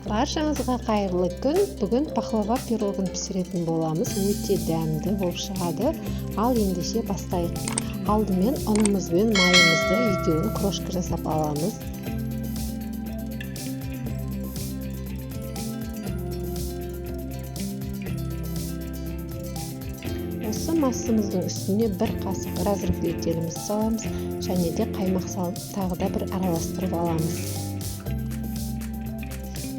Баршаңызға қайырлы күн. Бүгін пахлава пирогын пісіретін боламыз. Өте дәмді болып шығады. Ал ендеше бастайық. Алдымен ұнымыз бен майымызды екеуін крошка жасап аламыз. Осы массамыздың үстіне бір қасық разрыхлителіміз саламыз және де қаймақ салып тағы да бір араластырып аламыз.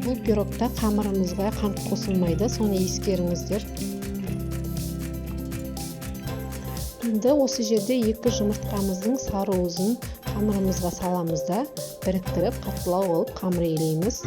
Бұл пирогта қамырымызға қант қосылмайды, соны ескеріңіздер. Енді осы жерде 2 жұмыртқамыздың сарыуызын қамырымызға саламыз да біріктіріп қаттылау болып қамыр илейміз.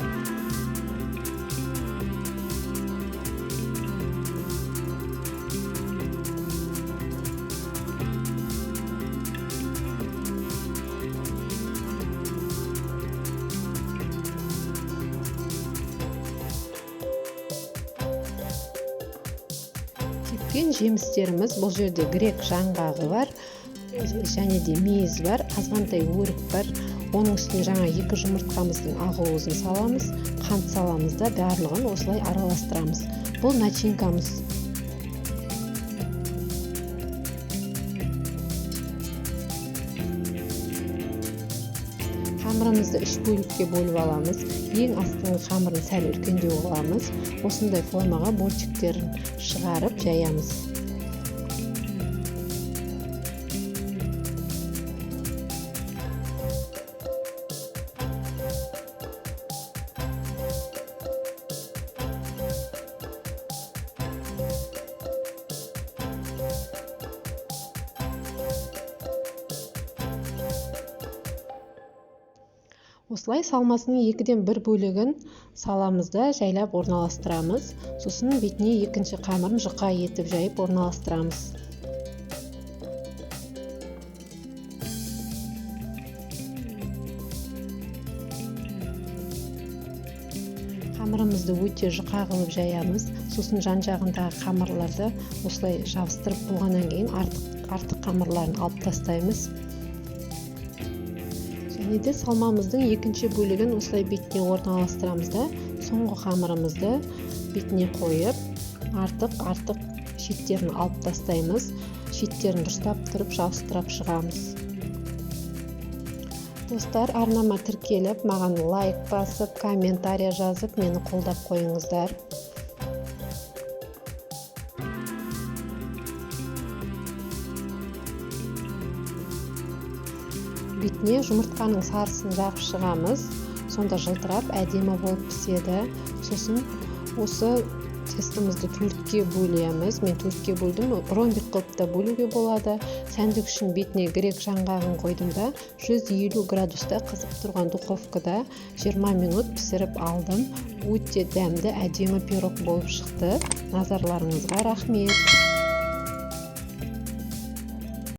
Кеткен жемістеріміз, бұл жерде грек жаңғағы бар, және де мейіз бар, азғантай өрік бар. Оның үстіне жаңа 2 жұмыртқамыздың ақуызын саламыз, қант саламыз да барлығын осылай араластырамыз. Бұл начинкамыз. Қамырымызды 3 бөлікке бөліп аламыз. Ең астыңғы қамырын сәл үлкендеу аламыз. Осындай формаға бөлшектерін шығарып жаямыз. Осылай салмасының 2-ден 1 бөлігін саламыз да жайлап орналастырамыз. Сосын бетіне екінші қамырын жұқа етіп жайып орналастырамыз. Қамырымызды өте жұқа қылып жаямыз. Сосын жан-жағындағы қамырларды осылай жабыстырып болғаннан кейін артық қамырларын алып тастаймыз. Және де салмамыздың екінші бөлігін осылай бетіне орналастырамыз да, соңғы қамырымызды бетіне қойып, артық шеттерін алып тастаймыз. Шеттерін дұрыстап тұрып жабыстырып шығамыз. Достар, арнама тіркеліп, маған лайк басып, комментария жазып, мені қолдап қойыңыздар. Бетіне жұмыртқаның сарысын жағып шығамыз. Сонда жылтырап әдемі болып піседі. Сосын осы тестімізді 4-ке бөлеміз. Мен 4-ке бөлдім. Ромбик қылып та бөлуге болады. Сәндік үшін бетіне грек жаңғағын қойдым да 150 градуста қызып тұрған духовкада 20 минут пісіріп алдым. Өте дәмді, әдемі пирог болып шықты. Назарларыңызға рахмет.